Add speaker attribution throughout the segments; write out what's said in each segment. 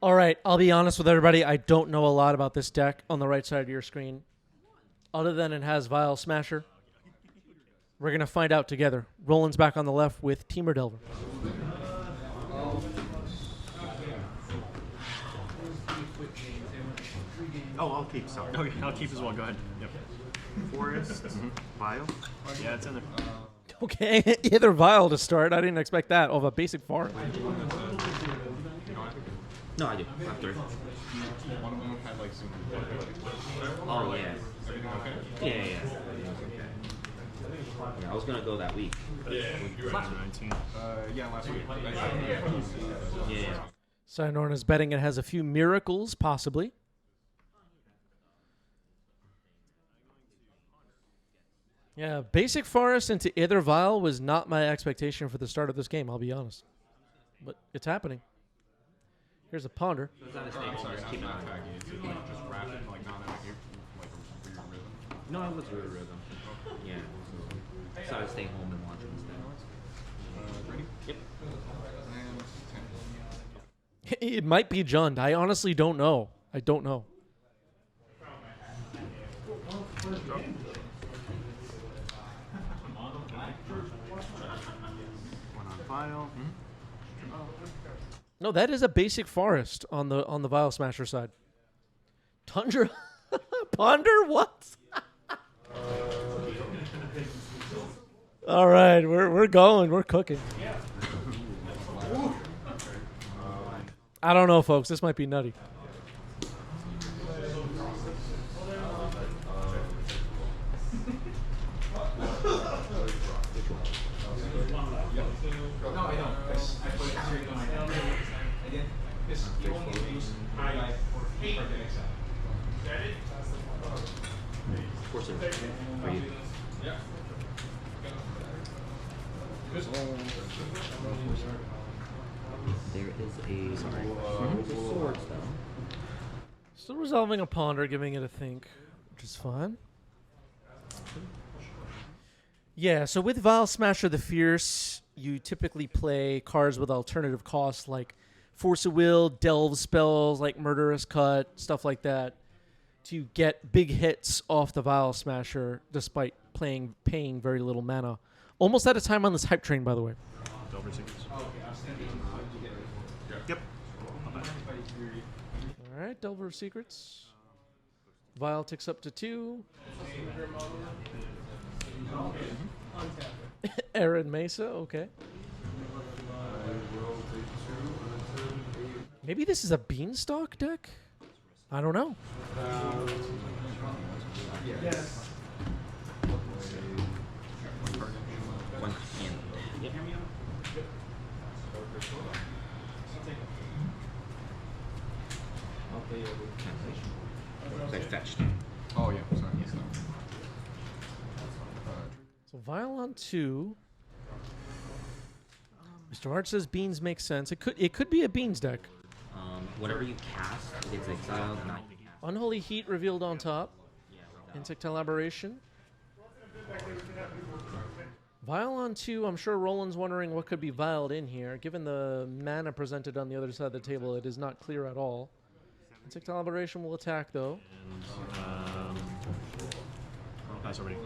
Speaker 1: All right, I'll be honest with everybody. I don't know a lot about this deck on the right side of your screen, other than it has Vial Smasher. We're going to find out together. Roland's back on the left with Temur Delver.
Speaker 2: Oh, I'll keep, sorry.
Speaker 3: Okay, I'll keep as well. Go ahead. Yep.
Speaker 2: Forest, Vial.
Speaker 3: Yeah, it's in there.
Speaker 1: Okay, either Vial to start. I didn't expect that. Of a basic farm.
Speaker 2: No, I do. I have three.
Speaker 4: One of them had like some.
Speaker 2: Oh, yeah.
Speaker 4: Everything okay?
Speaker 2: Yeah. Yeah, I was gonna go that week.
Speaker 3: Last 19.
Speaker 4: Yeah, last week.
Speaker 2: Yeah.
Speaker 1: Saynorn is betting it has a few miracles, possibly. Yeah, basic Forest into either Vial was not my expectation for the start of this game, I'll be honest. But it's happening. Here's a Ponder.
Speaker 4: I'm sorry, not tagging it. So like just rapid, like not having like for your rhythm.
Speaker 2: No, I was really rhythm. Yeah. So I would stay home and watch it instead.
Speaker 4: Ready?
Speaker 2: Yep.
Speaker 4: And 10.
Speaker 1: It might be Jund. I honestly don't know. I don't know.
Speaker 2: One on Vial.
Speaker 1: No, that is a basic Forest on the Vial Smasher side. Tundra? Ponder? What? All right, we're going. We're cooking. I don't know, folks. This might be nutty.
Speaker 4: No, I don't. I put it straight on my head. Again, this you only use highlight for paper exam.
Speaker 2: Force it for you.
Speaker 4: Yeah.
Speaker 2: There is a swords though.
Speaker 1: Still resolving a Ponder, giving it a think, which is fun. Yeah, so with Vial Smasher the Fierce, you typically play cards with alternative costs like Force of Will, Delve spells like Murderous Cut, stuff like that, to get big hits off the Vial Smasher despite paying very little mana. Almost out of time on this hype train, by the way.
Speaker 3: Delver Secrets.
Speaker 2: Yep.
Speaker 1: All right, Delver of Secrets. Vial ticks up to 2. Aaron Mesa, okay. Maybe this is a Beanstalk deck? I don't know.
Speaker 2: One hand. Yep. I fetched.
Speaker 4: Oh yeah, sorry.
Speaker 1: So Vial on 2. Mr. Hart says Beans makes sense. It could be a Beans deck.
Speaker 2: Whatever you cast, it gets exiled. Not
Speaker 1: Unholy Heat revealed on top. Insectile Aberration. Vial on 2. I'm sure Roland's wondering what could be vialed in here. Given the mana presented on the other side of the table, it is not clear at all. Insectile Aberration will attack, though.
Speaker 3: Pass already.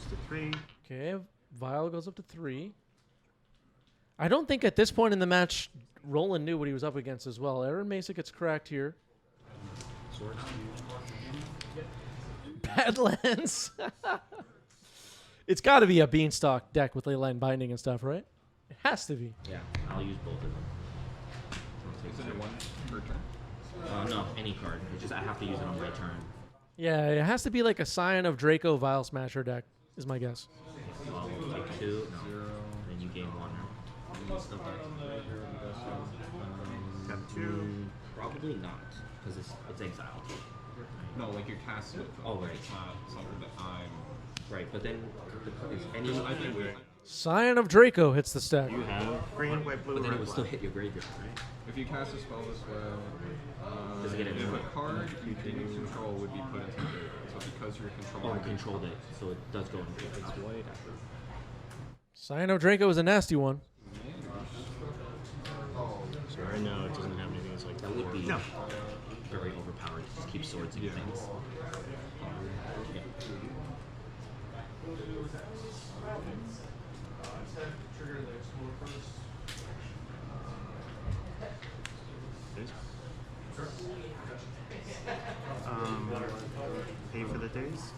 Speaker 2: goes to 3.
Speaker 1: Okay, Vial goes up to 3. I don't think at this point in the match, Roland knew what he was up against as well. Aaron Mesa gets cracked here.
Speaker 2: Swords.
Speaker 1: Badlands. It's got to be a Beanstalk deck with Leyline Binding and stuff, right? It has to be.
Speaker 2: Yeah, I'll use both of them.
Speaker 4: Is it one per turn?
Speaker 2: No, any card. It's just I have to use it on my turn.
Speaker 1: Yeah, it has to be like a Scion of Draco Vial Smasher deck, is my guess.
Speaker 2: Well, take 2. No. Then you gain 1.
Speaker 5: Got 2.
Speaker 2: Probably not, because it's exiled.
Speaker 4: No, like you cast it.
Speaker 2: Oh, right.
Speaker 4: It's not something that I'm.
Speaker 2: Right, but then is any.
Speaker 4: I think we.
Speaker 1: Scion of Draco hits the stack.
Speaker 3: You have.
Speaker 5: Green, white, blue,
Speaker 2: But then it
Speaker 5: red,
Speaker 2: would still
Speaker 5: black.
Speaker 2: hit your graveyard, right?
Speaker 4: If you cast a spell this way,
Speaker 2: Does it get
Speaker 4: if
Speaker 2: annoyed?
Speaker 4: a card you didn't control would be put into the graveyard. So because you're
Speaker 2: Oh,
Speaker 4: controlling.
Speaker 2: I controlled it, so it does go into
Speaker 3: It's
Speaker 2: exile.
Speaker 3: white.
Speaker 1: Scion of Draco is a nasty one.
Speaker 3: Sorry, no, it doesn't have anything.
Speaker 2: That would be
Speaker 5: No.
Speaker 2: very overpowered to just keep swords and things. Yeah.
Speaker 3: Days?
Speaker 5: Pay for the days.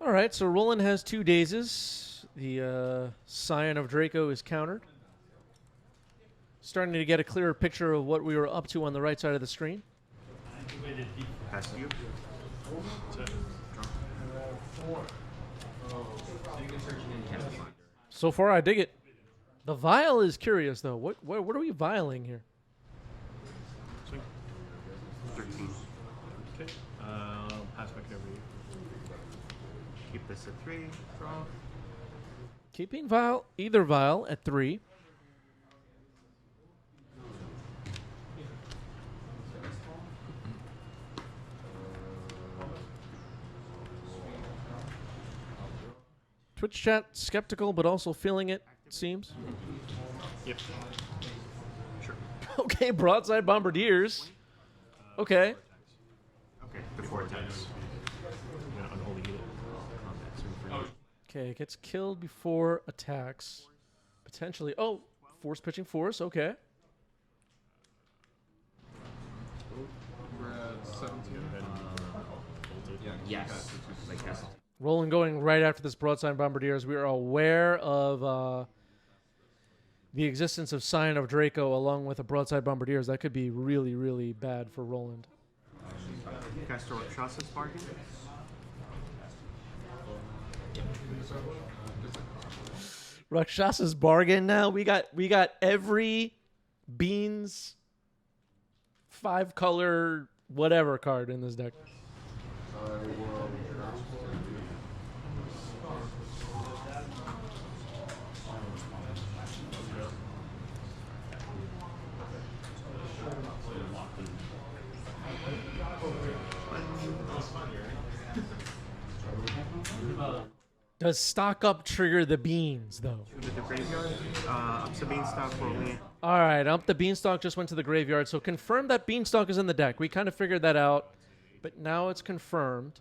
Speaker 1: All right, so Roland has 2 dazes. The Scion of Draco is countered. Starting to get a clearer picture of what we were up to on the right side of the screen.
Speaker 5: Pass to you.
Speaker 3: That's it. Draw.
Speaker 1: So far, I dig it. The Vial is curious, though. What are we vialing here?
Speaker 3: Swing.
Speaker 5: 13.
Speaker 3: Okay. Pass back it over to you.
Speaker 5: Keep this at 3. Draw.
Speaker 1: Keeping either Vial at 3. Twitch chat skeptical, but also feeling it. Seems.
Speaker 3: Yep. Sure.
Speaker 1: Okay, broadside bombardiers. Okay.
Speaker 5: Okay, before attacks.
Speaker 3: I'm gonna unholy heal it.
Speaker 1: Okay, gets killed before attacks. Potentially. Oh, force pitching force. Okay.
Speaker 6: We're at 17.
Speaker 2: Yes. Like that's
Speaker 1: Roland going right after this broadside bombardiers. We are aware of the existence of Scion of Draco along with a broadside bombardiers. That could be really, really bad for Roland.
Speaker 5: Cast a Rakshasa's bargain.
Speaker 1: Rakshasa's bargain now. We got every beans 5-color whatever card in this deck. Does stock up trigger the beans though?
Speaker 5: To the graveyard. Up to Beanstalk rolling.
Speaker 1: All right, up the beanstalk just went to the graveyard. So confirm that beanstalk is in the deck. We kind of figured that out, but now it's confirmed.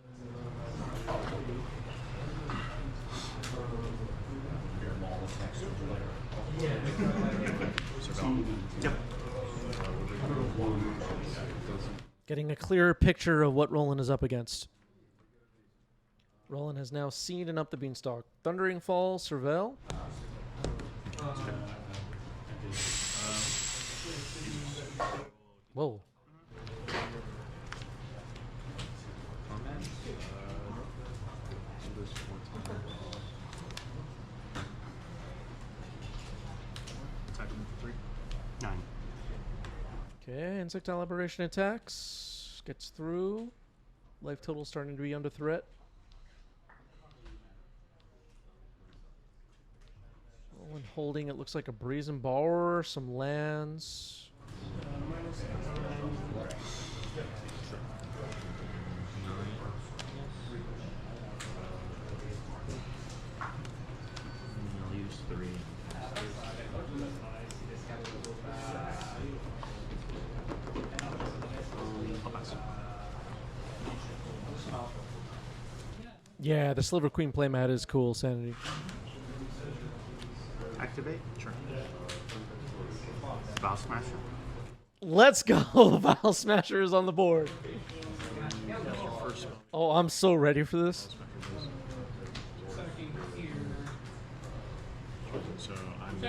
Speaker 5: Yep.
Speaker 1: Getting a clearer picture of what Roland is up against. Roland has now seen and up the beanstalk. Thundering Fall, Surveil. Whoa.
Speaker 3: Attack him for 3.
Speaker 5: 9.
Speaker 1: Okay, Insectile Aberration attacks. Gets through. Life total starting to be under threat. Roland holding, it looks like a Brazen Borrower, some lands.
Speaker 2: I'll use 3.
Speaker 3: I'll pass.
Speaker 1: Yeah, the Sliver Queen playmat is cool, Sanity.
Speaker 5: Activate.
Speaker 3: Sure.
Speaker 5: Bow Smasher.
Speaker 1: Let's go! Vial Smasher is on the board.
Speaker 3: First spell.
Speaker 1: Oh, I'm so ready for this.
Speaker 3: So I'm.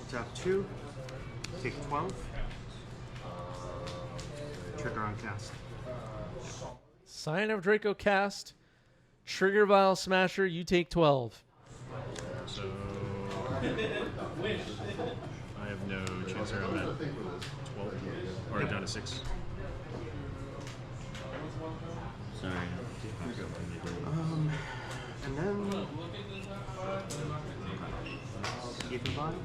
Speaker 5: Tap 2. Take 12. Trigger on cast.
Speaker 1: Scion of Draco cast. Trigger Vial Smasher, you take 12.
Speaker 3: So I have no chance here. I'm at 12. Or down to 6.
Speaker 2: Sorry.
Speaker 5: And then Ether Vial.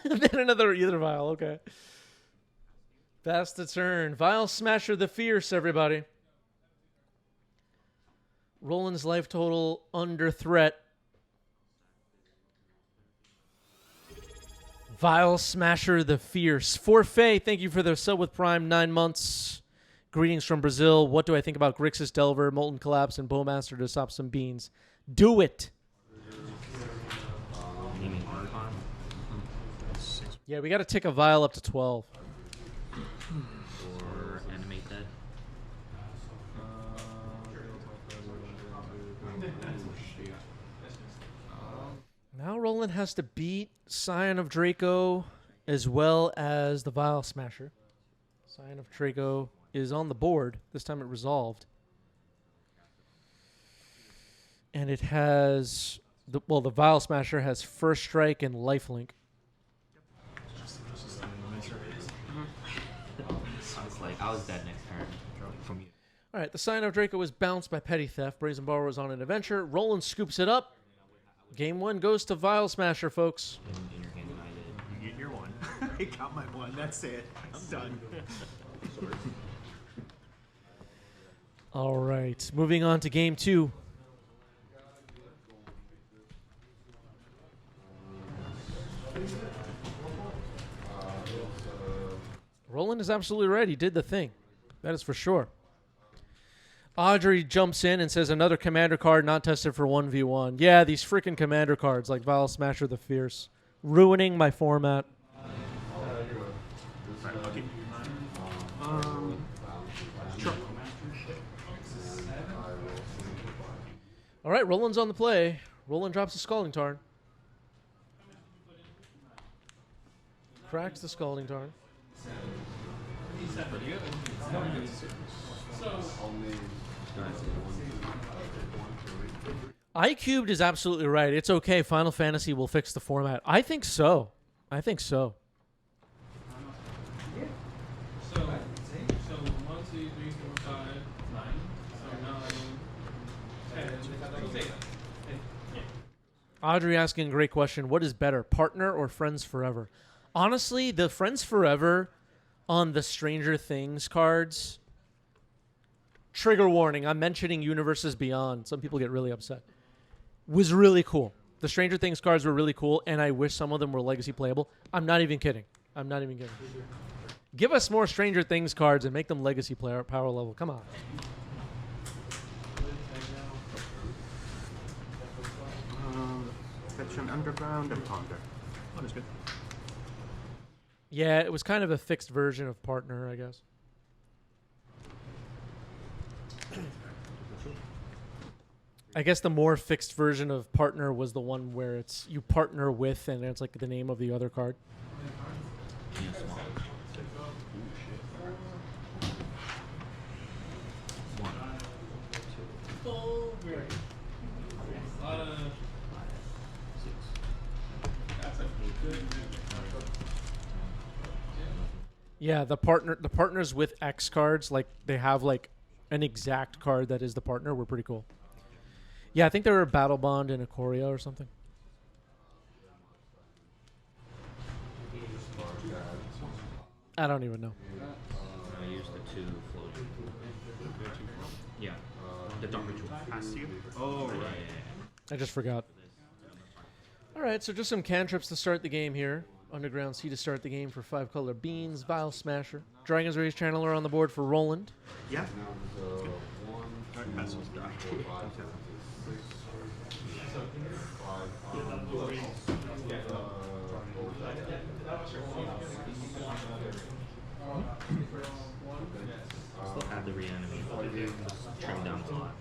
Speaker 1: Then another Ether Vial, okay. Pass the turn. Vial Smasher the Fierce, everybody. Roland's life total under threat. Vial Smasher the Fierce. Forfait, thank you for the sub with Prime. 9 months. Greetings from Brazil. What do I think about Grixis Delver, Molten Collapse, and Bowmaster to stop some beans? Do it.
Speaker 2: You mean Archon?
Speaker 1: Yeah, we got to tick a Vial up to 12.
Speaker 2: Or animate that?
Speaker 1: Now Roland has to beat Scion of Draco as well as the Vial Smasher. Scion of Draco is on the board. This time it resolved. And it has... the Vial Smasher has First Strike and Lifelink.
Speaker 2: I was dead next turn from you.
Speaker 1: All right, the Scion of Draco was bounced by Petty Theft. Brazen Borrower was on an adventure. Roland scoops it up. Game 1 goes to Vial Smasher, folks.
Speaker 2: In your hand, and I did.
Speaker 5: You get your one. I got my one. That's it. I'm done.
Speaker 1: All right, moving on to Game 2. Roland is absolutely right. He did the thing. That is for sure. Audrey jumps in and says another commander card not tested for 1v1. Yeah, these freaking commander cards like Vial Smasher the Fierce. Ruining my format.
Speaker 5: Sure.
Speaker 1: All right, Roland's on the play. Roland drops the Scalding Tarn. Cracks the Scalding Tarn. iCubed is absolutely right. It's okay. Final Fantasy will fix the format. I think so. I think so.
Speaker 4: So 1, 2, 3, 4, 5, 9. So 9, 10.
Speaker 1: Audrey asking a great question. What is better, partner or friends forever? Honestly, the friends forever on the Stranger Things cards. Trigger warning. I'm mentioning Universes Beyond. Some people get really upset. Was really cool. The Stranger Things cards were really cool, and I wish some of them were legacy playable. I'm not even kidding. I'm not even kidding. Give us more Stranger Things cards and make them legacy player power level. Come on.
Speaker 5: Fetch an Underground and Ponder.
Speaker 6: Oh, that's good.
Speaker 1: Yeah, it was kind of a fixed version of Partner, I guess. I guess the more fixed version of Partner was the one where it's you partner with and it's like the name of the other card.
Speaker 2: Yeah, small.
Speaker 1: Yeah, the partners with X cards, like they have like an exact card that is the partner, were pretty cool. Yeah, I think they were a Battle Bond and a Ikoria or something. I don't even know.
Speaker 2: I used the 2 floating. Yeah. The Dark Ritual.
Speaker 5: Pass you.
Speaker 2: Oh, right.
Speaker 1: I just forgot. All right, so just some cantrips to start the game here. Underground Sea to start the game for 5-color beans. Vial Smasher. Dragon's Rage Channeler on the board for Roland.
Speaker 5: Yeah.
Speaker 6: Alright, pass those dry.
Speaker 2: Still have the reanimate. Trim down to lot.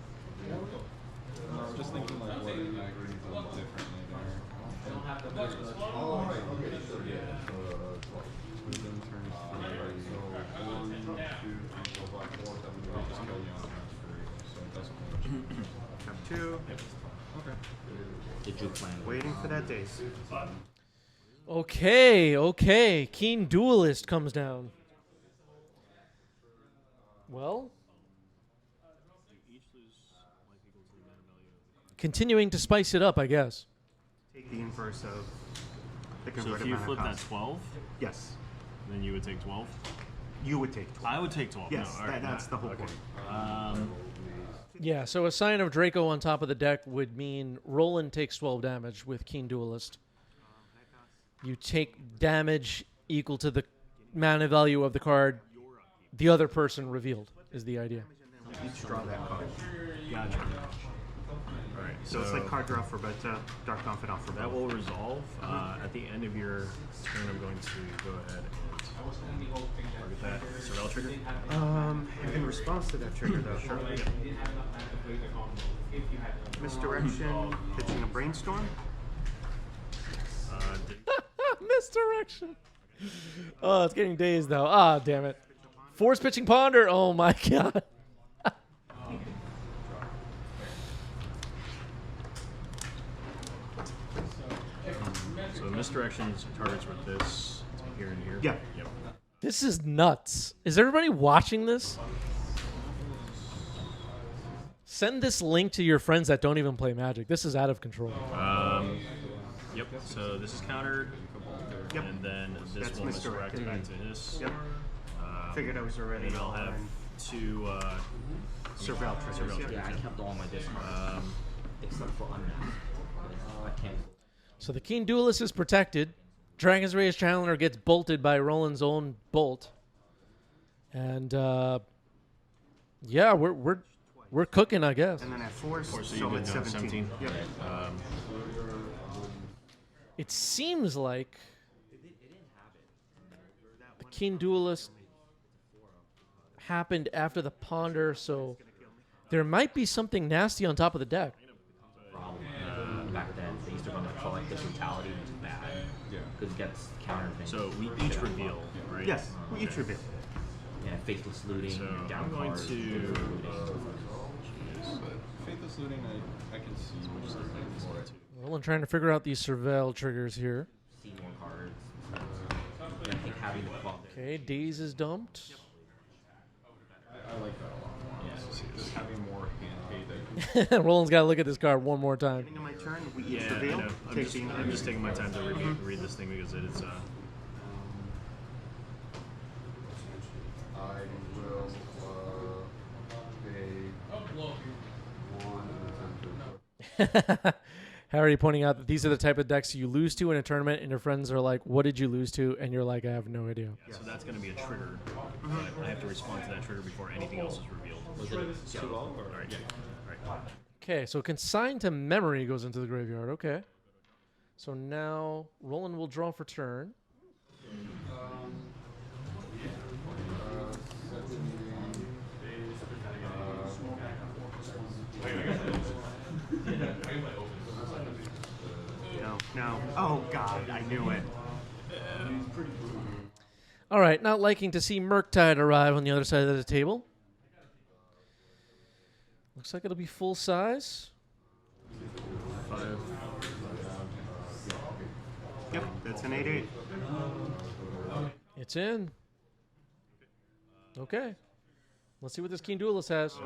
Speaker 3: Just thinking like what algorithms differently there. Wisdom turns 3, so 1, 2, 3, 4, 5, 4, 7, 8, just kill you on the 3, so it doesn't much.
Speaker 5: Have 2.
Speaker 3: Okay.
Speaker 2: The juke plan.
Speaker 5: Waiting for that day.
Speaker 1: Okay. Keen Duelist comes down. Well, continuing to spice it up, I guess.
Speaker 5: Take the inverse of the
Speaker 7: So
Speaker 5: converted
Speaker 7: if you
Speaker 5: mana
Speaker 7: flip that
Speaker 5: cost.
Speaker 7: 12,
Speaker 5: Yes.
Speaker 7: then you would take 12?
Speaker 5: You would take 12.
Speaker 7: I would take 12.
Speaker 5: Yes,
Speaker 7: no, all right,
Speaker 5: that's the whole
Speaker 7: okay.
Speaker 5: point.
Speaker 1: Yeah, so a Sign of Draco on top of the deck would mean Roland takes 12 damage with Keen Duelist. You take damage equal to the mana value of the card the other person revealed, is the idea.
Speaker 5: Each draw that card.
Speaker 6: Gotcha. All right.
Speaker 5: So it's like card draw for both, Dark Confidant for
Speaker 6: that
Speaker 5: both.
Speaker 6: will resolve at the end of your turn. I'm going to go ahead and target that Surveil trigger.
Speaker 5: In response to that trigger, though, sure. Misdirection, pitching a brainstorm.
Speaker 1: Misdirection. Oh, it's getting dazed, though. Ah, damn it. Force pitching Ponder. Oh, my God.
Speaker 6: So misdirections targets with this here and here.
Speaker 5: Yeah.
Speaker 6: Yep.
Speaker 1: This is nuts. Is everybody watching this? Send this link to your friends that don't even play Magic. This is out of control.
Speaker 6: Yep. So this is countered.
Speaker 5: Yep.
Speaker 6: And then this
Speaker 5: That's
Speaker 6: will misdirect
Speaker 5: misdirected.
Speaker 6: back to this.
Speaker 5: Yep. Figured I was already
Speaker 6: And I'll have
Speaker 5: on
Speaker 6: two.
Speaker 5: Surveil triggers. Yep.
Speaker 2: Yeah, I kept all my discards except for unmasked. I can't.
Speaker 1: So the Keen Duelist is protected. Dragon's Rage Challenger gets bolted by Roland's own bolt. And yeah, we're cooking, I guess.
Speaker 5: And then at force,
Speaker 6: So
Speaker 5: so,
Speaker 6: you did
Speaker 5: it's 17. Yep.
Speaker 1: It seems like the Keen Duelist happened after the Ponder, so there might be something nasty on top of the deck.
Speaker 2: Problem. Back then, they used to run the collective brutality, which is bad.
Speaker 3: Yeah.
Speaker 2: Because it gets counter things.
Speaker 6: So we each reveal, right?
Speaker 5: Yes, we each reveal.
Speaker 2: Yeah, faceless looting,
Speaker 6: So
Speaker 2: down
Speaker 6: I'm going
Speaker 2: cards,
Speaker 6: to.
Speaker 2: faceless looting.
Speaker 3: But Faithless Looting, I can see which is the more.
Speaker 1: Roland trying to figure out these Surveil triggers here.
Speaker 2: See more cards. I think having the club there.
Speaker 1: Okay, Daze is dumped.
Speaker 3: I like that a lot. Yeah. Just having more hand hate.
Speaker 1: Roland's got to look at this card one more time.
Speaker 5: Beginning of my turn, we each
Speaker 6: Yeah, I
Speaker 5: reveal.
Speaker 6: know.
Speaker 5: Take the
Speaker 6: I'm just taking my time to read this thing because it's
Speaker 3: I will pay 1
Speaker 1: Harry pointing out that these are the type of decks you lose to in a tournament, and your friends are like, "What did you lose to?" And you're like, "I have no idea."
Speaker 6: so that's going to be a trigger. But I have to respond to that trigger before anything else is revealed.
Speaker 2: Was it 2-0 or?
Speaker 6: All right. Yeah. All right.
Speaker 1: Okay, so Consign to Memory goes into the graveyard. Okay. So now Roland will draw for turn.
Speaker 5: No. Oh, God, I knew it.
Speaker 1: All right, not liking to see Murktide arrive on the other side of the table. Looks like it'll be full size.
Speaker 6: 5.
Speaker 5: Yep, that's an 8/8.
Speaker 1: It's in. Okay. Let's see what this Keen Duelist has.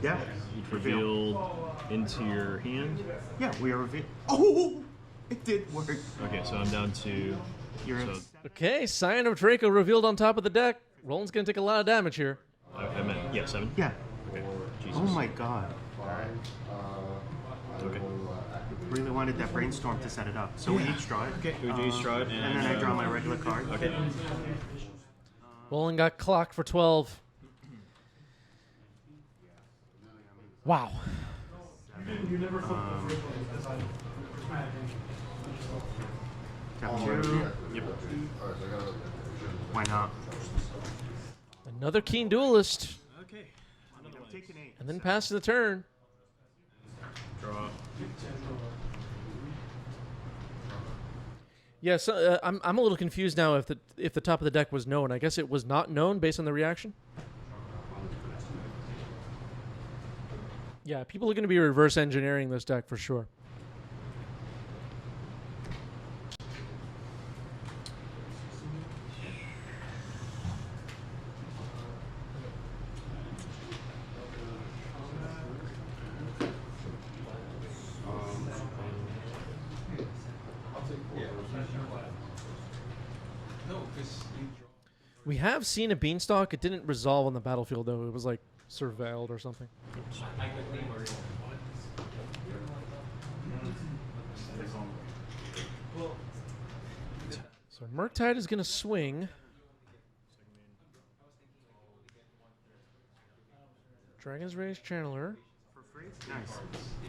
Speaker 5: Yeah.
Speaker 6: Each reveal into your hand.
Speaker 5: Yeah, we are reveal. Oh, it did work.
Speaker 6: Okay, so I'm down to.
Speaker 5: You're
Speaker 6: So
Speaker 5: at
Speaker 1: Okay, Scion of Draco revealed on top of the deck. Roland's going to take a lot of damage here.
Speaker 6: I meant 7.
Speaker 5: yeah.
Speaker 6: Okay. Jesus.
Speaker 5: Oh my God.
Speaker 6: Okay.
Speaker 5: Really wanted that brainstorm to set it up. So we each draw it.
Speaker 6: Okay. We each draw it,
Speaker 5: And then I draw my regular card.
Speaker 6: Okay.
Speaker 1: Roland got clocked for 12. Wow.
Speaker 5: Temur.
Speaker 6: Yep.
Speaker 5: Why not?
Speaker 1: Another Keen Duelist.
Speaker 6: Okay.
Speaker 5: I'm taking 8.
Speaker 1: And then pass to the turn.
Speaker 6: Draw.
Speaker 1: Yeah, so I'm a little confused now if the top of the deck was known. I guess it was not known based on the reaction. Yeah, people are going to be reverse engineering this deck for sure. We have seen a Beanstalk. It didn't resolve on the battlefield, though. It was like surveilled or something. So Murktide is going to swing. Dragon's Rage Channeler.
Speaker 5: For free? Nice.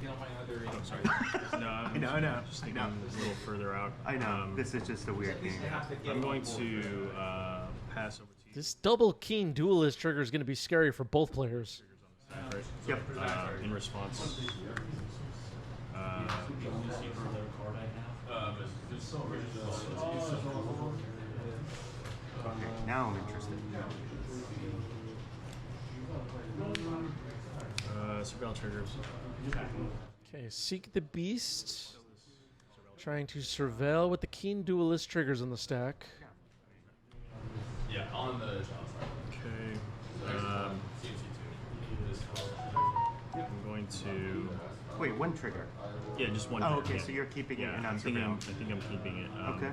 Speaker 6: Oh, sorry. No, I'm
Speaker 5: know.
Speaker 6: just thinking a little further out.
Speaker 5: I know. This is just a weird game.
Speaker 6: I'm going to pass over to you.
Speaker 1: This double Keen Duelist trigger is going to be scary for both players.
Speaker 6: Right?
Speaker 5: Yep.
Speaker 6: In response.
Speaker 5: Okay, now I'm interested.
Speaker 6: Surveil triggers.
Speaker 1: Okay, Seek the Beast. Trying to surveil with the Keen Duelist triggers on the stack.
Speaker 3: Yeah, on the job
Speaker 6: Okay. I'm going to.
Speaker 5: Wait, one trigger.
Speaker 6: Yeah, just one.
Speaker 5: Oh,
Speaker 6: trigger,
Speaker 5: okay,
Speaker 6: yeah.
Speaker 5: so you're keeping it
Speaker 6: Yeah,
Speaker 5: and
Speaker 6: I
Speaker 5: not
Speaker 6: think I'm
Speaker 5: surveil.
Speaker 6: keeping it.
Speaker 5: Okay.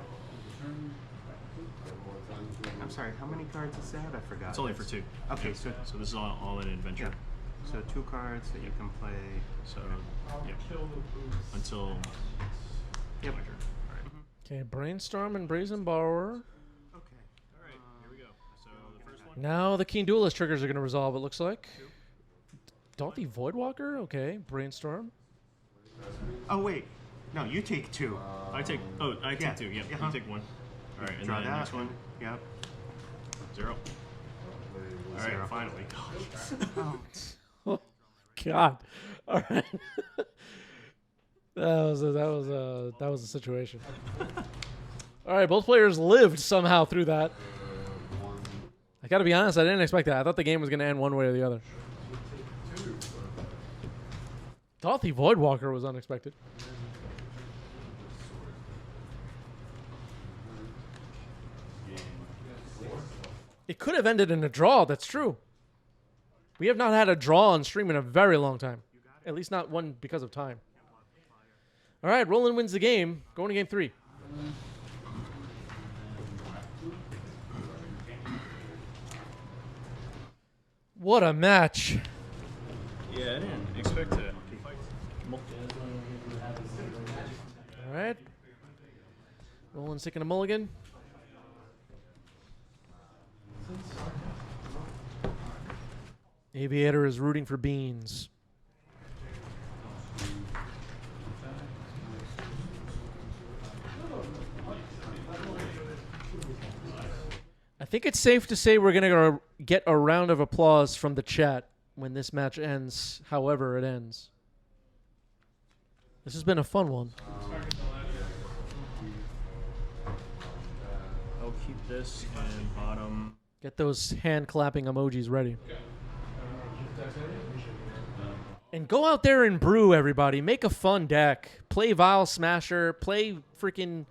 Speaker 5: I'm sorry, how many cards is that? I forgot.
Speaker 6: It's only for 2.
Speaker 5: Okay, so
Speaker 6: So this is all in adventure.
Speaker 5: yeah. So 2 cards that you can play.
Speaker 6: So yeah. Until
Speaker 5: Yep.
Speaker 6: my turn. All right.
Speaker 1: Okay, Brainstorm and Brazen Borrower.
Speaker 5: Okay.
Speaker 6: All right. Here we go. So the first one.
Speaker 1: Now the Keen Duelist triggers are going to resolve, it looks like. Dalty Voidwalker? Okay, Brainstorm.
Speaker 5: Oh wait, no, you take 2.
Speaker 6: I take. Oh, I take
Speaker 5: Yeah.
Speaker 6: 2. Yeah.
Speaker 5: Uh-huh.
Speaker 6: You take 1. All right. And
Speaker 5: Draw
Speaker 6: then
Speaker 5: that
Speaker 6: next one.
Speaker 5: Yep.
Speaker 6: 0. All right.
Speaker 5: Zero.
Speaker 6: Finally.
Speaker 5: Oh,
Speaker 1: God. All right. that was a situation. All right, both players lived somehow through that. I got to be honest, I didn't expect that. I thought the game was going to end one way or the other. Dalty Voidwalker was unexpected. It could have ended in a draw, that's true. We have not had a draw on stream in a very long time. At least not one because of time. All right, Roland wins the game. Going to game 3. What a match.
Speaker 6: Yeah, I didn't expect to fight.
Speaker 1: All right. Roland's taking a mulligan. Aviator is rooting for beans. I think it's safe to say we're going to get a round of applause from the chat when this match ends, however it ends. This has been a fun one.
Speaker 6: I'll keep this and bottom.
Speaker 1: Get those hand clapping emojis ready. And go out there and brew, everybody. Make a fun deck. Play Vial Smasher. Play freaking,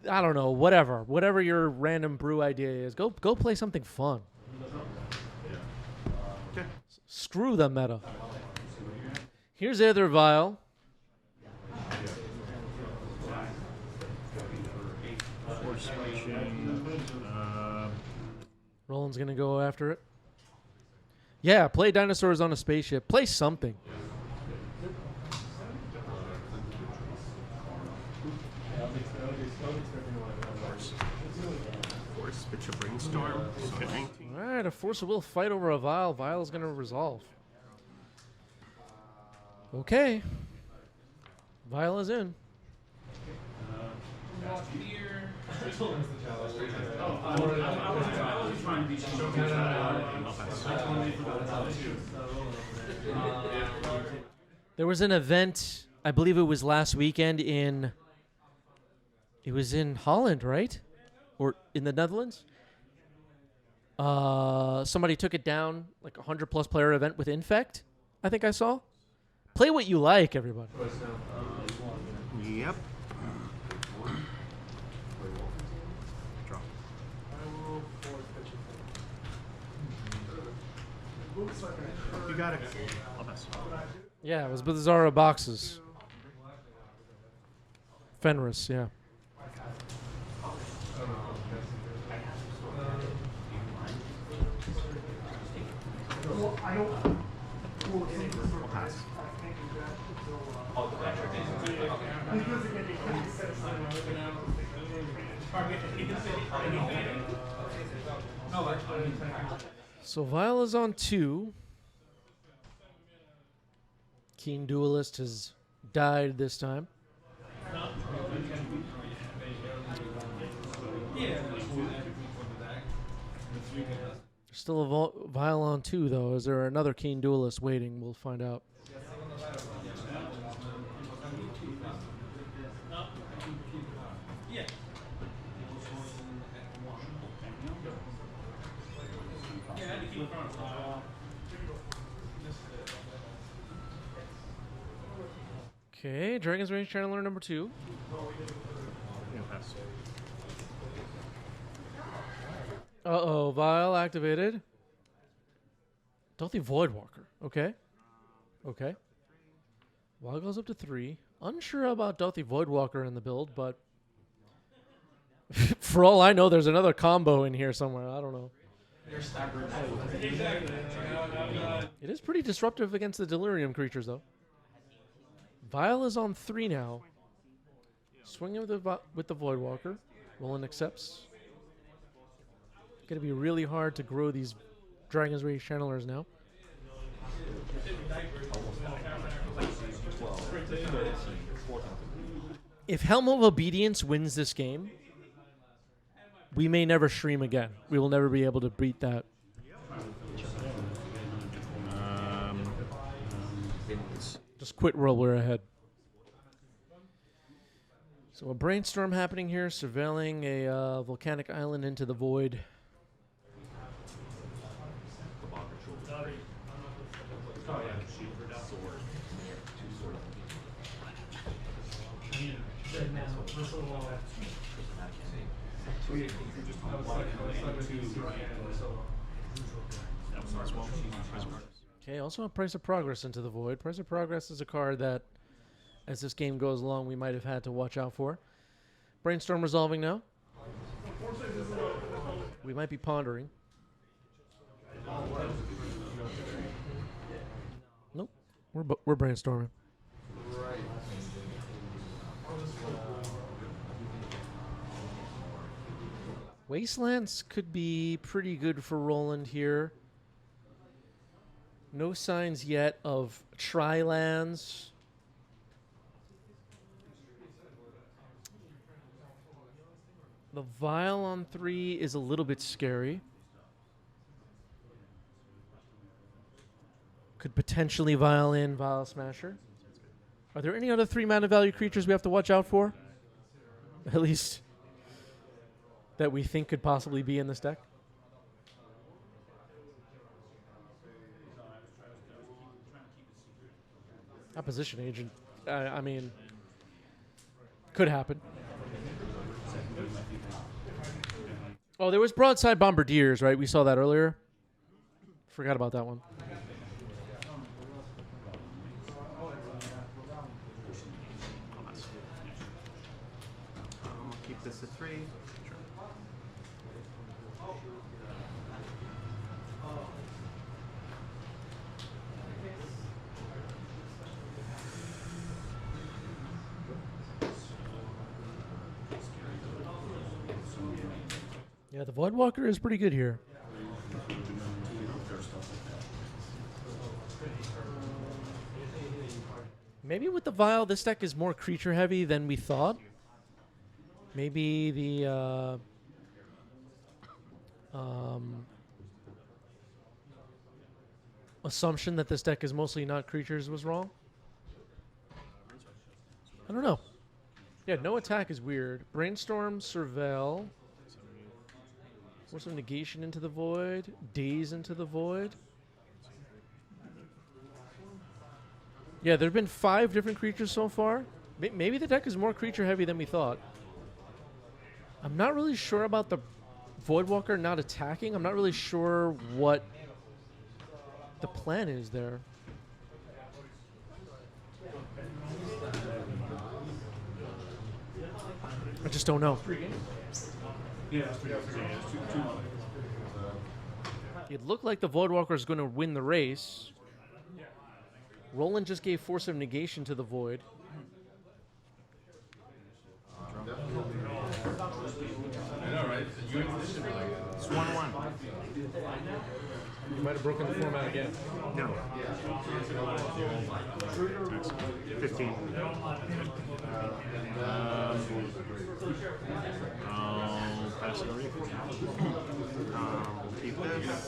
Speaker 1: I don't know, whatever. Whatever your random brew idea is. Go play something fun.
Speaker 5: okay.
Speaker 1: Screw the meta. Here's the other Vial.
Speaker 6: Force switching.
Speaker 1: Roland's going to go after it. Yeah, play dinosaurs on a spaceship. Play something.
Speaker 5: Force, switch a brainstorm. So 19.
Speaker 1: All right, a Force of Will fight over a Vial. Vial is going to resolve. Okay. Vial is in. There was an event, I believe it was last weekend it was in Holland, right? Or in the Netherlands? Somebody took it down, like a 100+ player event with Infect, I think I saw. Play what you like, everybody.
Speaker 5: Yep.
Speaker 6: Draw.
Speaker 5: You got it.
Speaker 6: I'll pass.
Speaker 1: Yeah, it was Bizarro boxes. Fenris, yeah.
Speaker 5: We'll pass.
Speaker 1: So Vial is on 2. Keen Duelist has died this time. There's still a Vial on 2, though. Is there another Keen Duelist waiting? We'll find out. Okay, Dragon's Rage Channeler number 2.
Speaker 6: Yeah, pass.
Speaker 1: Uh-oh, Vial activated. Stealthy Voidwalker. Okay. Okay. Vial goes up to 3. Unsure about Stealthy Voidwalker in the build, but for all I know, there's another combo in here somewhere. I don't know. It is pretty disruptive against the Delirium creatures, though. Vial is on 3 now. Swinging with the Voidwalker. Roland accepts. Going to be really hard to grow these Dragon's Rage Channelers now. If Helm of Obedience wins this game, we may never stream again. We will never be able to beat that. Just quit while we're ahead. So a brainstorm happening here, surveilling a volcanic island into the void. Okay, also a Price of Progress into the void. Price of Progress is a card that, as this game goes along, we might have had to watch out for. Brainstorm resolving now. We might be pondering. Nope, we're brainstorming. Wastelands could be pretty good for Roland here. No signs yet of Tri-lands. The Vial on 3 is a little bit scary. Could potentially Vial in Vial Smasher. Are there any other 3-mana value creatures we have to watch out for? At least that we think could possibly be in this deck? Opposition Agent, I mean, could happen. Oh, there was Broadside Bombardiers, right? We saw that earlier. Forgot about that one.
Speaker 5: We'll keep this at 3.
Speaker 1: Yeah, the Voidwalker is pretty good here. Maybe with the Vial, this deck is more creature heavy than we thought. Maybe the assumption that this deck is mostly not creatures was wrong. I don't know. Yeah, no attack is weird. Brainstorm, Surveil. Force of Negation into the void. Daze into the void. Yeah, there have been 5 different creatures so far. Maybe the deck is more creature heavy than we thought. I'm not really sure about the Voidwalker not attacking. I'm not really sure what the plan is there. I just don't know. It looked like the Voidwalker is going to win the race. Roland just gave Force of Negation to the Void.
Speaker 5: It's 1-1.
Speaker 6: You might have broken the format again.
Speaker 5: No. 15.
Speaker 6: I'll pass it already.
Speaker 5: We'll keep this.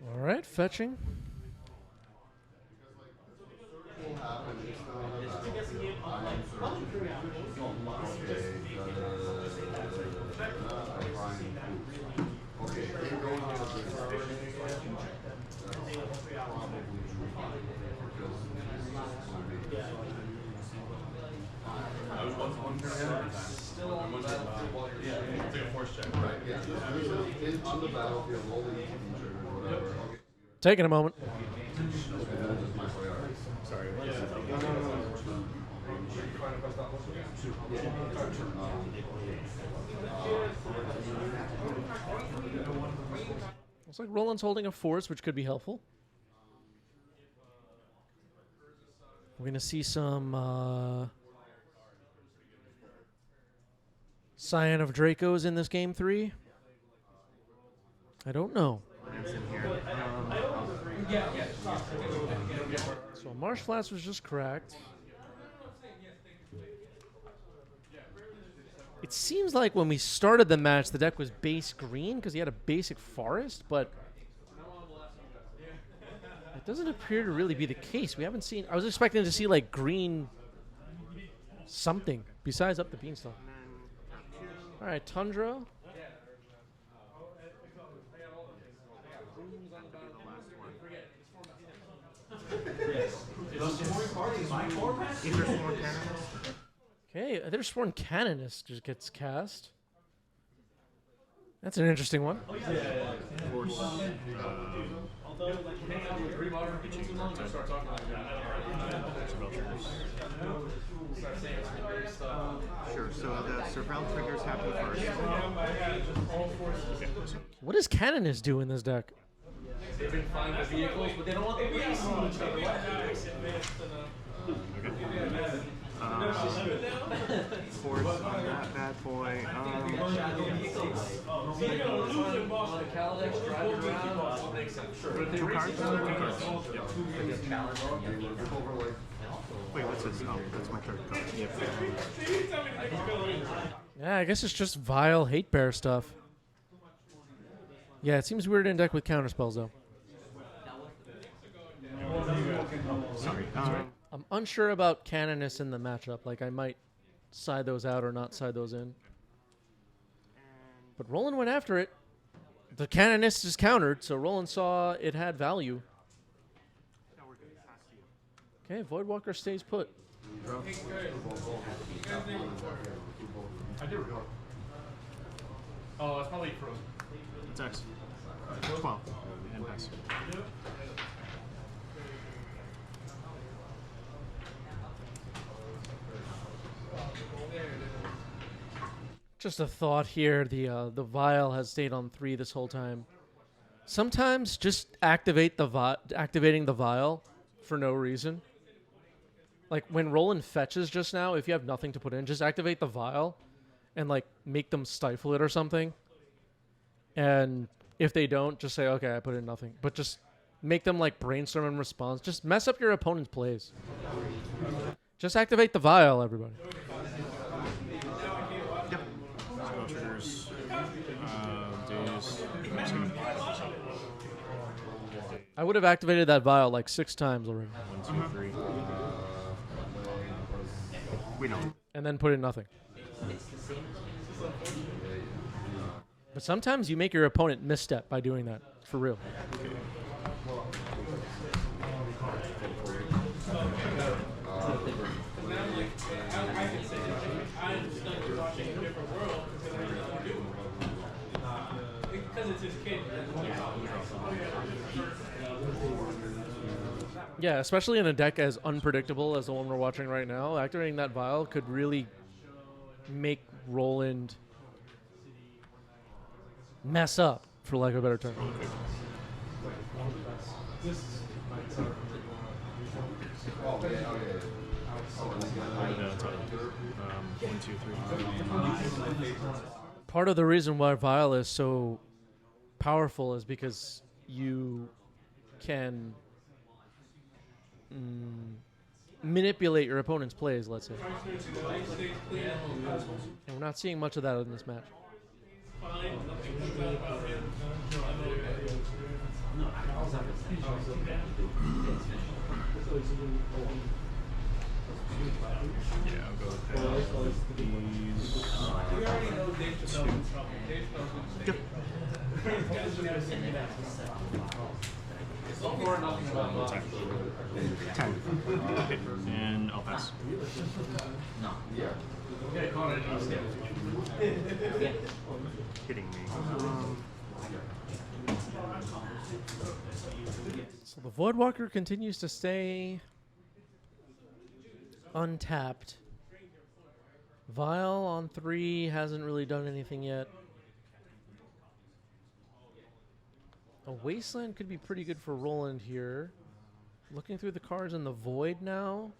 Speaker 1: All right, fetching. Taking a moment.
Speaker 6: Sorry.
Speaker 1: Looks like Roland's holding a Force, which could be helpful. We're going to see some Scion of Dracos in this game 3. I don't know.
Speaker 5: It's in here.
Speaker 1: So Marsh Flats was just cracked. It seems like when we started the match, the deck was base green because he had a basic forest, but it doesn't appear to really be the case. We haven't seen. I was expecting to see like green something besides up the beanstalk. All right, Tundra. Okay, there's Sworn Canonist just gets cast. That's an interesting one.
Speaker 5: Sure, so the Surveil triggers happen first.
Speaker 1: What does Canonist do in this deck?
Speaker 4: They've been flying the vehicles, but they don't want the police on each other.
Speaker 5: Force on that bad boy. Two cards? Wait, what's this? Oh, that's my third card. Yep.
Speaker 1: Yeah, I guess it's just Vial Hate Bear stuff. Yeah, it seems weird in deck with counterspells though.
Speaker 5: Sorry.
Speaker 1: I'm unsure about Canonist in the matchup. Like, I might side those out or not side those in. But Roland went after it. The Canonist is countered, so Roland saw it had value. Okay, Voidwalker stays put.
Speaker 6: I do. Oh, it's probably frozen.
Speaker 5: It's X. 12.
Speaker 6: And pass.
Speaker 1: Just a thought here. The Vial has stayed on 3 this whole time. Sometimes just activating the Vial for no reason. Like when Roland fetches just now, if you have nothing to put in, just activate the Vial and like make them stifle it or something. And if they don't, just say, okay, I put in nothing. But just make them like brainstorm in response. Just mess up your opponent's plays. Just activate the Vial, everybody.
Speaker 6: Spell triggers. Days.
Speaker 1: I would have activated that Vial like 6 times already.
Speaker 6: 1, 2, 3.
Speaker 5: We know.
Speaker 1: And then put in nothing. But sometimes you make your opponent misstep by doing that. For real. Yeah, especially in a deck as unpredictable as the one we're watching right now, activating that Vial could really make Roland mess up, for lack of a better term.
Speaker 6: One, two, three.
Speaker 1: Part of the reason why Vial is so powerful is because you can manipulate your opponent's plays, let's say. And we're not seeing much of that in this match.
Speaker 6: Yeah, I'll go with these.
Speaker 4: We already know Dave Chappelle's in trouble. Dave Chappelle's in trouble. So far, nothing about
Speaker 5: 10.
Speaker 6: Okay, and I'll pass.
Speaker 2: No.
Speaker 5: Kidding me.
Speaker 1: So the Voidwalker continues to stay untapped. Vial on 3 hasn't really done anything yet. A Wasteland could be pretty good for Roland here. Looking through the cards in the Void now.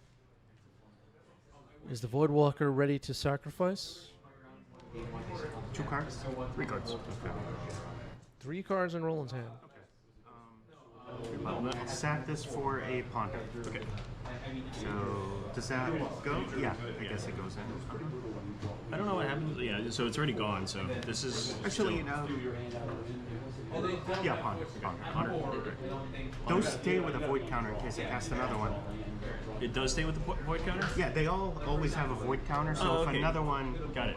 Speaker 1: Is the Voidwalker ready to sacrifice?
Speaker 5: 2 cards?
Speaker 6: 3 cards. Okay.
Speaker 1: 3 cards in Roland's hand.
Speaker 6: Bottom
Speaker 5: I'll sack this for a Ponder.
Speaker 6: Okay.
Speaker 5: So, does that go? Yeah, I guess it goes in.
Speaker 6: I don't know what happens. Yeah, so it's already gone. So this is
Speaker 5: Actually,
Speaker 6: still,
Speaker 5: yeah, Ponder.
Speaker 6: Ponder.
Speaker 5: Those stay with a Void counter in case I cast another one.
Speaker 6: It does stay with the void counter.
Speaker 5: Yeah, they all always have a Void counter, so
Speaker 6: Oh,
Speaker 5: if
Speaker 6: okay.
Speaker 5: another one...
Speaker 6: Got it.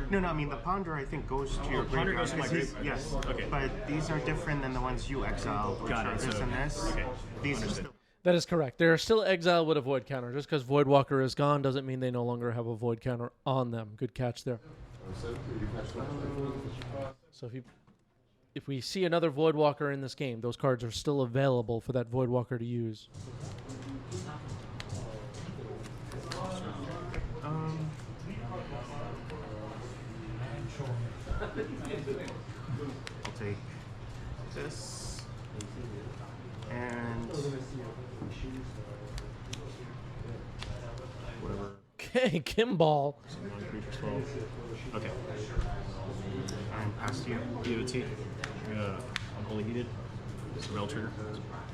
Speaker 5: no, I mean, the Ponder, I think, goes to your
Speaker 6: Ponder
Speaker 5: graveyard.
Speaker 6: goes to my
Speaker 5: These-
Speaker 6: grave-
Speaker 5: Yes.
Speaker 6: Okay.
Speaker 5: But these are different than the ones you exiled, which
Speaker 6: Got
Speaker 5: are
Speaker 6: it,
Speaker 5: this
Speaker 6: so-
Speaker 5: and this.
Speaker 6: okay.
Speaker 5: These are
Speaker 6: Understood.
Speaker 5: still...
Speaker 1: That is correct. They're still exiled with a Void counter. Just because Voidwalker is gone doesn't mean they no longer have a Void counter on them. Good catch there. So if we see another Voidwalker in this game, those cards are still available for that Voidwalker to use.
Speaker 5: I'll take this. And...
Speaker 6: Whatever.
Speaker 1: Okay, Kimball.
Speaker 6: Non-creatures 12. Okay.
Speaker 5: And pass to you.
Speaker 6: EOT. Unholy heated. Spell trigger.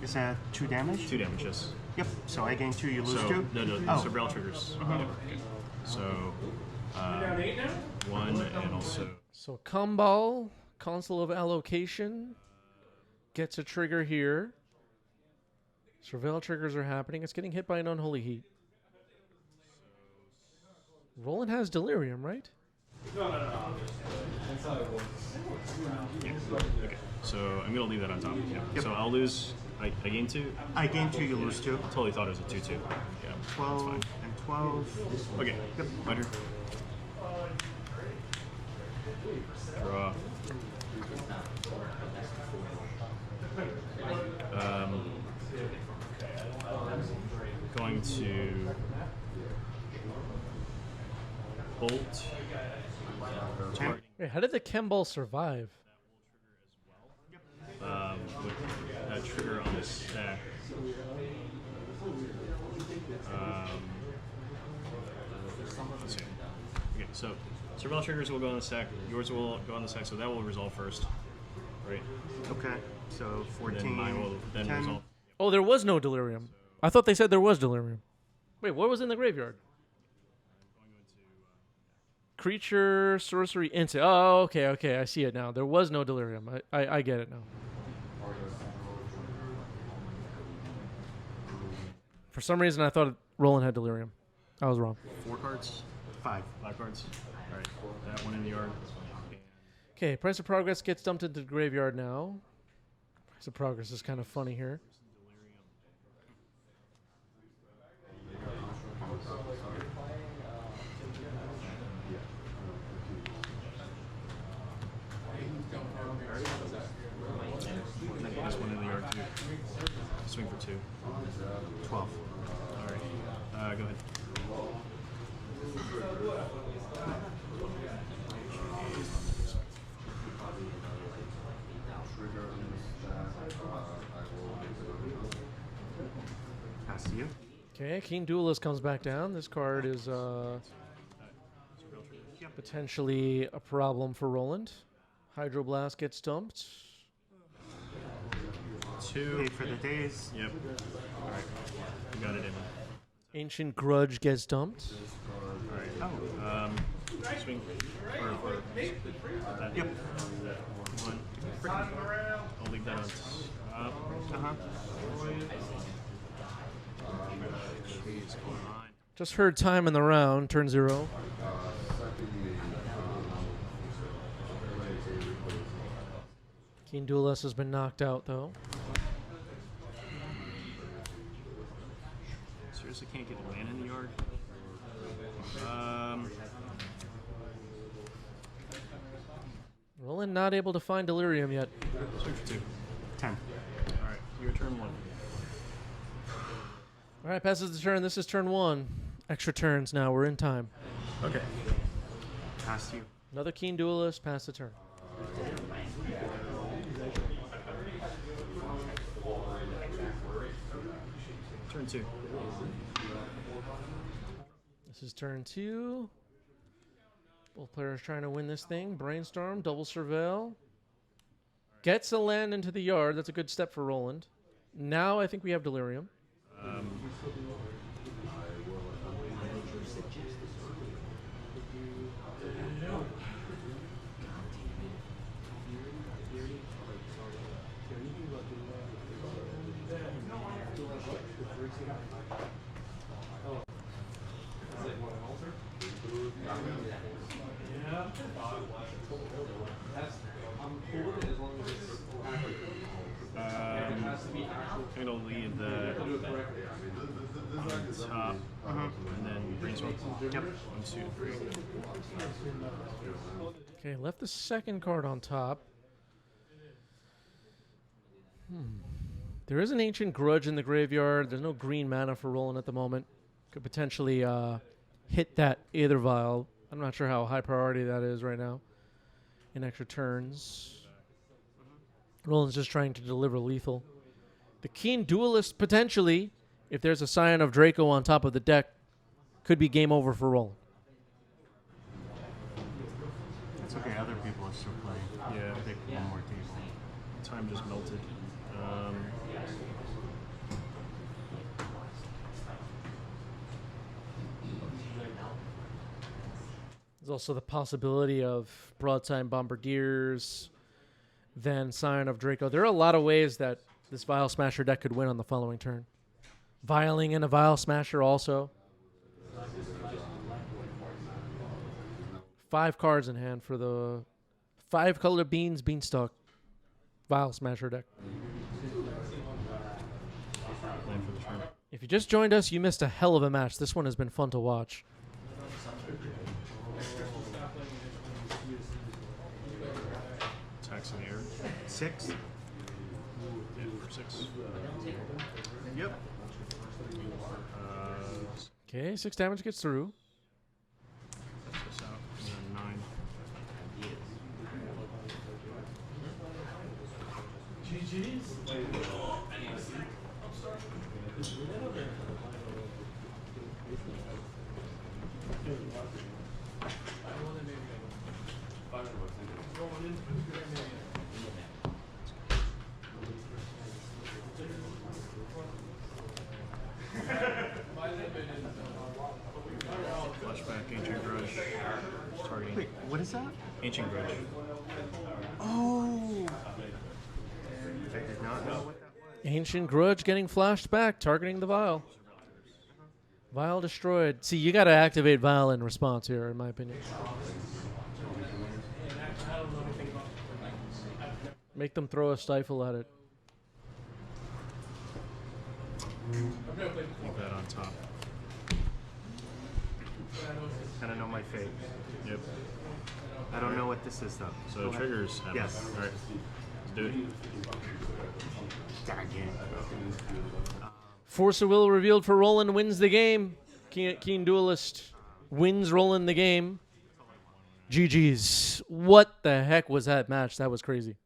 Speaker 5: Is that 2 damage?
Speaker 6: 2 damage. Yes.
Speaker 5: Yep. So I gain 2, you lose
Speaker 6: So
Speaker 5: 2?
Speaker 6: no.
Speaker 5: Oh.
Speaker 6: So Braille triggers. Okay. So 1 and also.
Speaker 1: So Kumbal, Console of Allocation, gets a trigger here. Surveil triggers are happening. It's getting hit by an Unholy Heat. Roland has Delirium, right?
Speaker 4: No. That's how it works.
Speaker 6: Yeah. Okay. So I'm gonna leave that on top. Yeah.
Speaker 5: Yep.
Speaker 6: So I'll lose. I gain 2.
Speaker 5: I gain 2, you lose 2.
Speaker 6: Totally thought it was a 2/2. Yeah.
Speaker 5: 12
Speaker 6: That's fine.
Speaker 5: and 12.
Speaker 6: Okay.
Speaker 5: Yep.
Speaker 6: My turn. Draw. Going to bolt. Targeting,
Speaker 1: Wait, how did the Kimball survive?
Speaker 6: with that trigger on the stack. Let's see. Okay, so Surveil triggers will go on the stack. Yours will go on the stack, so that will resolve first. Right?
Speaker 5: Okay. So
Speaker 6: And
Speaker 5: 14,
Speaker 6: then mine will then
Speaker 5: 10.
Speaker 6: resolve.
Speaker 1: Oh, there was no Delirium. I thought they said there was Delirium. Wait, what was in the graveyard? Creature, sorcery, instant. Oh, okay. I see it now. There was no Delirium. I get it now. For some reason, I thought Roland had Delirium. I was wrong.
Speaker 6: 4 cards,
Speaker 5: 5.
Speaker 6: 5 cards. All right, that one in the yard.
Speaker 1: Okay, Price of Progress gets dumped into the graveyard now. Price of Progress is kind of funny here.
Speaker 6: This one in the yard too. Swing for 2. go ahead.
Speaker 5: Pass to you.
Speaker 1: Okay, Keen Duelist comes back down. This card is potentially a problem for Roland. Hydroblast gets dumped.
Speaker 6: 2.
Speaker 5: Pay for the days.
Speaker 6: Yep. Alright. You got it in.
Speaker 1: Ancient Grudge gets dumped.
Speaker 6: Alright. Oh. Swing. Or that.
Speaker 5: Yep.
Speaker 6: 1. I'll leave that on top.
Speaker 5: Uh-huh.
Speaker 6: Jeez, going on.
Speaker 1: Just heard time in the round. Turn 0. Keen Duelist has been knocked out, though.
Speaker 6: Seriously can't get a land in the yard?
Speaker 1: Roland not able to find Delirium yet.
Speaker 6: Swing for 2.
Speaker 5: 10.
Speaker 6: Alright, your turn 1.
Speaker 1: All right, passes the turn. This is turn 1. Extra turns now. We're in time.
Speaker 6: Okay.
Speaker 5: Pass to you.
Speaker 1: Another Keen Duelist. Pass the turn.
Speaker 6: Turn 2.
Speaker 1: This is turn 2. Both players trying to win this thing. Brainstorm, double surveil. Gets a land into the yard. That's a good step for Roland. Now I think we have Delirium.
Speaker 6: I'm going to leave that on top, and then brainstorm. Yep. 1, 2, 3.
Speaker 1: Okay, left the second card on top. There is an Ancient Grudge in the graveyard. There's no green mana for Roland at the moment. Could potentially hit that Aether Vial. I'm not sure how high priority that is right now in extra turns. Roland's just trying to deliver lethal. The Keen Duelist, potentially, if there's a Scion of Draco on top of the deck, could be game over for Roland.
Speaker 5: It's okay. Other people are still playing.
Speaker 6: Yeah.
Speaker 5: Pick one more table.
Speaker 6: Time just melted.
Speaker 1: There's also the possibility of Broadside Bombardiers, then Scion of Draco. There are a lot of ways that this Vial Smasher deck could win on the following turn. Vialing in a Vial Smasher also. 5 cards in hand for the 5-color Beanstalk Vial Smasher deck.
Speaker 6: Land for the turn.
Speaker 1: If you just joined us, you missed a hell of a match. This one has been fun to watch.
Speaker 6: Attacks in the air.
Speaker 5: 6.
Speaker 6: Yeah, for 6.
Speaker 5: Yep.
Speaker 1: Okay, 6 damage gets through.
Speaker 6: That's this out. And then 9. Flashback, Ancient Grudge. Targeting.
Speaker 5: Wait, what is that?
Speaker 6: Ancient Grudge.
Speaker 5: Oh! I did not know what that was.
Speaker 1: Ancient Grudge getting flashed back, targeting the Vial. Vial destroyed. See, you got to activate Vial in response here, in my opinion. Make them throw a stifle at it.
Speaker 6: Leave that on top.
Speaker 5: Kind of know my fate.
Speaker 6: Yep.
Speaker 5: I don't know what this is, though.
Speaker 6: So
Speaker 5: Go ahead.
Speaker 6: triggers happen.
Speaker 5: Yes.
Speaker 6: Alright. Let's do it.
Speaker 5: Dang it.
Speaker 1: Force of Will revealed for Roland, wins the game. Keen Duelist wins rolling the game. GG's. What the heck was that match? That was crazy.